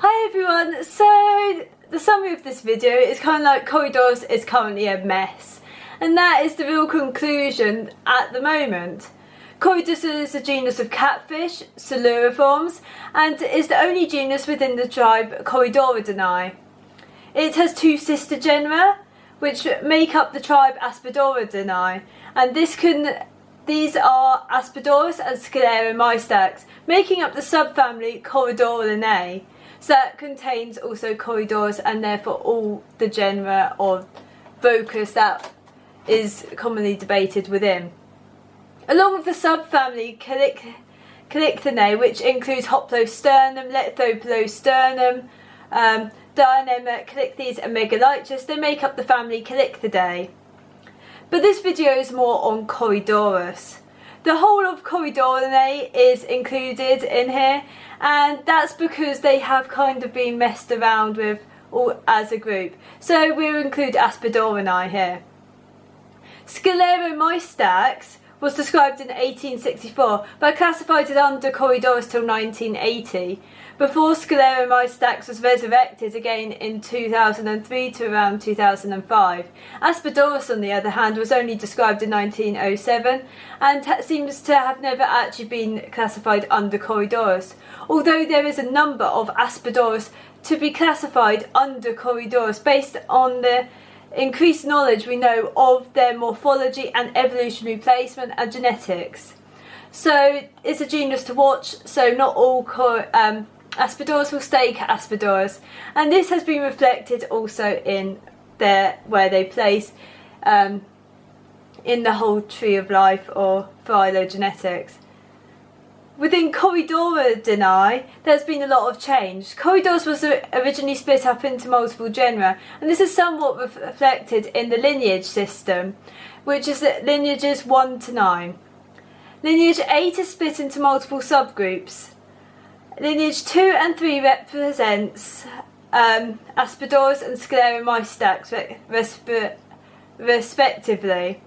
Hi everyone, so the summary of this video is kind of like Corydoras is currently a mess, and that is the real conclusion at the moment. Corydoras is a genus of catfish, siluriforms, and is the only genus within the tribe Corydoralinae. It has two sister genera, which make up the tribe Aspedoridinae, and these are Aspedoras and Scleromystax, making up the subfamily Corydoralinae. So that contains also Corydoras and therefore all the genera of Vocus that is commonly debated within. Along with the subfamily Calyctinae, which includes Hoplosternum, Lithopolosternum, Dianema, Calyctes and Megalichus, they make up the family Calyctidae. But this video is more on Corydoras. The whole of Corydoralinae is included in here, and that's because they have kind of been messed around with all as a group. So we'll include Aspedoridinae here. Scleromystax was described in 1864 but classified as under Corydoras till 1980, before Scleromystax was resurrected again in 2003 to around 2005. Aspedoras, on the other hand, was only described in 1907 and seems to have never actually been classified under Corydoras, although there is a number of Aspedoras to be classified under Corydoras based on the increased knowledge we know of their morphology and evolutionary placement and genetics. So it's a genus to watch, so not all Aspedoras will stay Aspedoras, and this has been reflected also in where they place in the whole tree of life or phylogenetics. Within Corydoralinae, there's been a lot of change. Corydoras was originally split up into multiple genera, and this is somewhat reflected in the lineage system, which is lineages 1 to 9. Lineage 8 is split into multiple subgroups. Lineage 2 and 3 represents Aspedoras and Scleromystax respectively.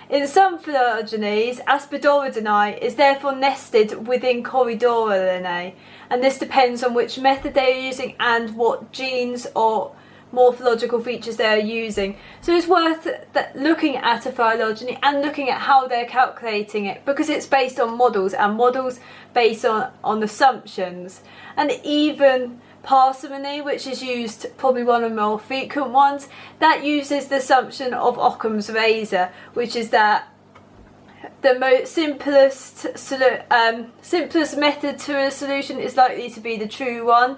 In some phylogenies, Aspedoridinae is therefore nested within Corydoralinae, and this depends on which method they are using and what genes or morphological features they are using. So it's worth looking at a phylogeny and looking at how they're calculating it, because it's based on models, and models based on assumptions. And even parsimony, which is used, probably one of the more frequent ones, that uses the assumption of Occam's razor, which is that the most simplest method to a solution is likely to be the true one.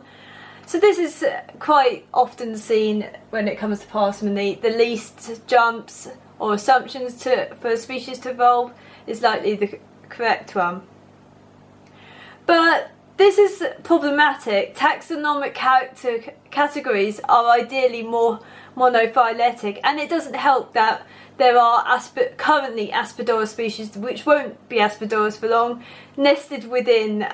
So this is quite often seen when it comes to parsimony. The least jumps or assumptions for a species to evolve is likely the correct one. But this is problematic. Taxonomic categories are ideally more monophyletic, and it doesn't help that there are currently Aspedoras species, which won't be Aspedoras for long, nested within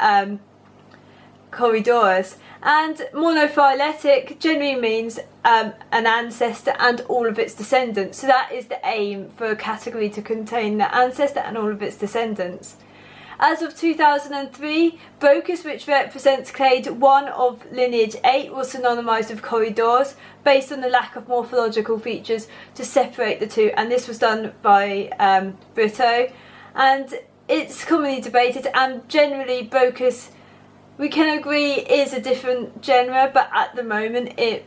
Corydoras. And monophyletic generally means an ancestor and all of its descendants. So that is the aim, for a category to contain the ancestor and all of its descendants. As of 2003, Vocus, which represents clade 1 of lineage 8, was synonymized with Corydoras based on the lack of morphological features to separate the two, and this was done by Brito, and it's commonly debated, and generally Vocus, we can agree, is a different genre, but at the moment it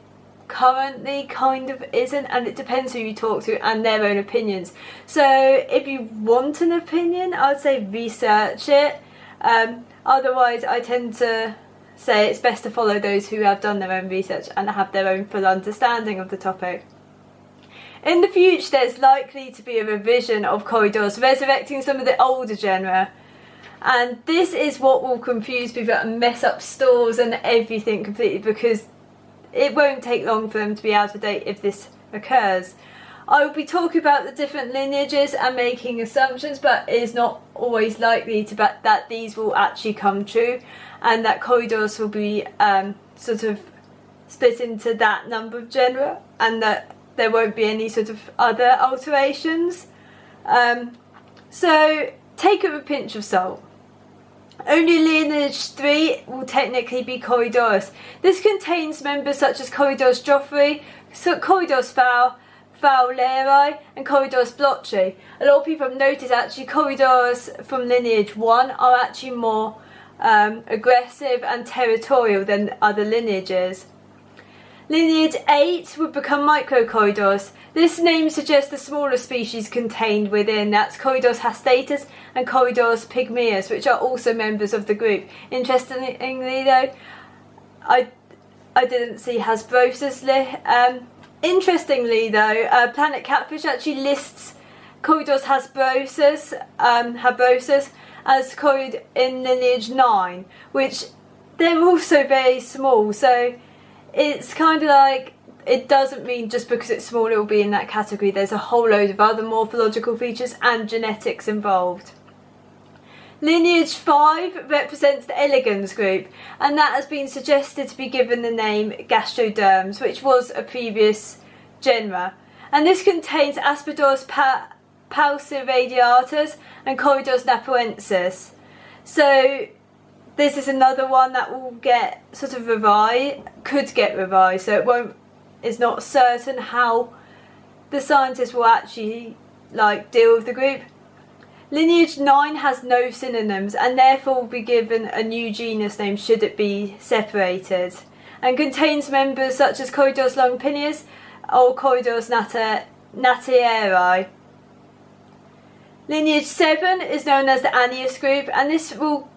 currently kind of isn't, and it depends who you talk to and their own opinions. So if you want an opinion, I'd say research it. Otherwise, I tend to say it's best to follow those who have done their own research and have their own full understanding of the topic. In the future, there's likely to be a revision of Corydoras, resurrecting some of the older genera. And this is what will confuse people and mess up stores and everything completely, because it won't take long for them to be out of date if this occurs. I will be talking about the different lineages and making assumptions, but it is not always likely that these will actually come true, and that Corydoras will be sort of split into that number of genera, and that there won't be any sort of other alterations. So take it with a pinch of salt. Only lineage 3 will technically be Corydoras. This contains members such as Corydoras joffrey, Corydoras fowleri and Corydoras blotchi. A lot of people have noticed actually Corydoras from lineage 1 are actually more aggressive and territorial than other lineages. Lineage 8 would become Microcorydoras. This name suggests the smaller species contained within. That's Corydoras hastatus and Corydoras pygmaeus, which are also members of the group. Interestingly though, I didn't see Hasbrosus. Interestingly though, Planet Catfish actually lists Corydoras habrosus as corid in lineage 9, which they're also very small, so it's kind of like, it doesn't mean just because it's small it will be in that category. There's a whole load of other morphological features and genetics involved. Lineage 5 represents the elegans group, and that has been suggested to be given the name Gastroderms, which was a previous genera. And this contains Aspidoras pauciradiatus and Corydoras napoensis. So this is another one that will get sort of could get revised, so it's not certain how the scientists will actually deal with the group. Lineage 9 has no synonyms and therefore will be given a new genus name should it be separated, and contains members such as Corydoras longipinus or Corydoras natieri. Lineage 7 is known as the Annius group, and this will,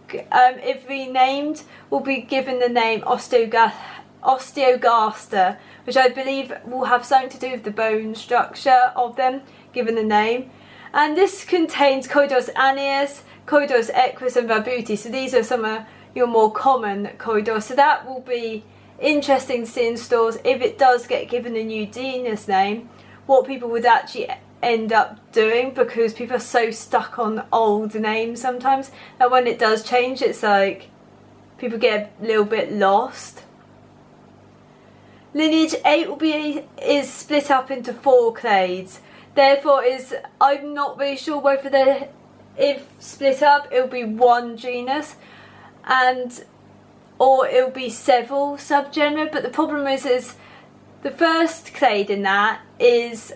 if renamed, will be given the name Osteogaster, which I believe will have something to do with the bone structure of them, given the name. And this contains Corydoras annius, Corydoras equus and Vabuti, so these are some of your more common Corydoras. So that will be interesting to see in stores if it does get given a new genus name, what people would actually end up doing, because people are so stuck on old names sometimes that when it does change it's like people get a little bit lost. Lineage 8 is split up into 4 clades, therefore I'm not really sure whether if split up it'll be one genus or it'll be several subgenera, but the problem is the first clade in that is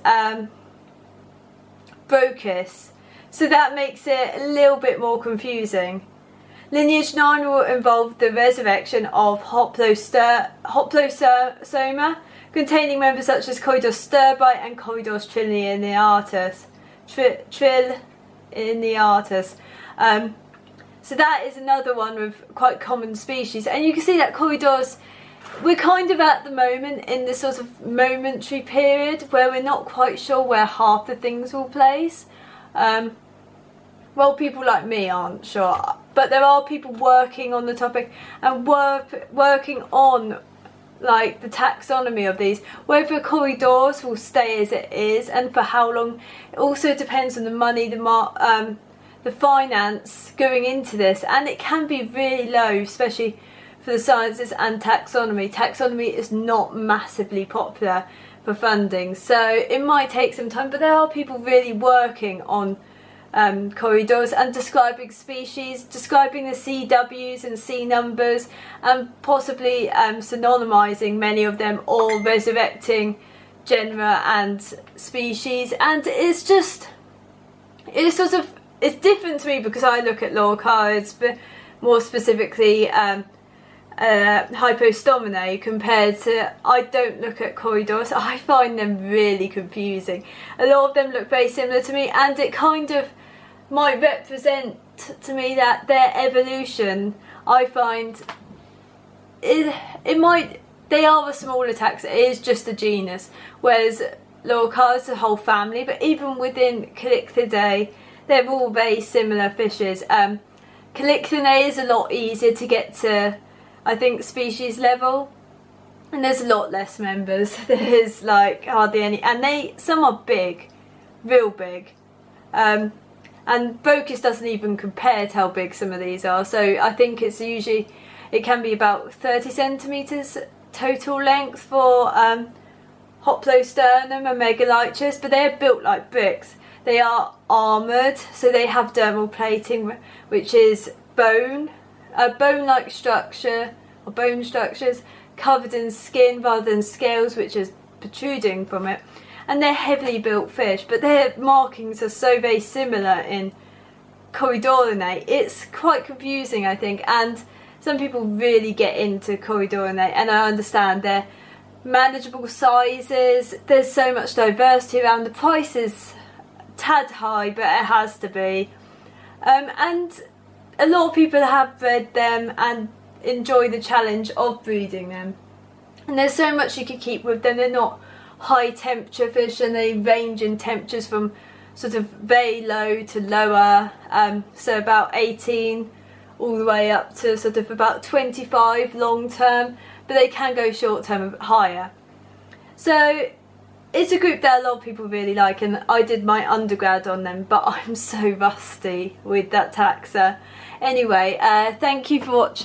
Brochus, so that makes it a little bit more confusing. Lineage 9 will involve the resurrection of Hoplosoma, containing members such as Corydoras sturbi and Corydoras trilliniatus. So that is another one with quite common species, and you can see that Corydoras, we're kind of at the moment in this sort of momentary period where we're not quite sure where half the things will place. Well, people like me aren't sure, but there are people working on the topic and working on the taxonomy of these. Whether Corydoras will stay as it is and for how long, it also depends on the money, the finance going into this, and it can be really low, especially for the sciences and taxonomy. Taxonomy is not massively popular for funding, so it might take some time, but there are people really working on Corydoras and describing species, describing the CWs and C numbers, and possibly synonymizing many of them or resurrecting genera and species. And it's different to me because I look at Lorcarids, but more specifically Hypostominae, compared to, I don't look at Corydoras. I find them really confusing. A lot of them look very similar to me, and it kind of might represent to me that their evolution, I find they are a smaller tax, it is just a genus, whereas Lorcarids is a whole family. But even within Calycthidae, they're all very similar fishes. Calyctinae is a lot easier to get to, I think, species level, and there's a lot less members. There's hardly any, and some are big, real big, and Brochus doesn't even compare to how big some of these are. So I think it can be about 30 centimetres total length for Hoplosternum and Megalichus, but they're built like bricks. They are armoured, so they have dermal plating, which is bone-like structure or bone structures covered in skin rather than scales which is protruding from it, and they're heavily built fish, but their markings are so very similar in Corydoralinae. It's quite confusing, I think, and some people really get into Corydoralinae, and I understand they're manageable sizes. There's so much diversity around. The price is tad high, but it has to be, and a lot of people have bred them and enjoy the challenge of breeding them, and there's so much you could keep with them. They're not high temperature fish, and they range in temperatures from sort of very low to lower, so about 18 all the way up to sort of about 25 long term, but they can go short term a bit higher. So it's a group that a lot of people really like, and I did my undergrad on them, but I'm so rusty with that taxa. Anyway, thank you for watching.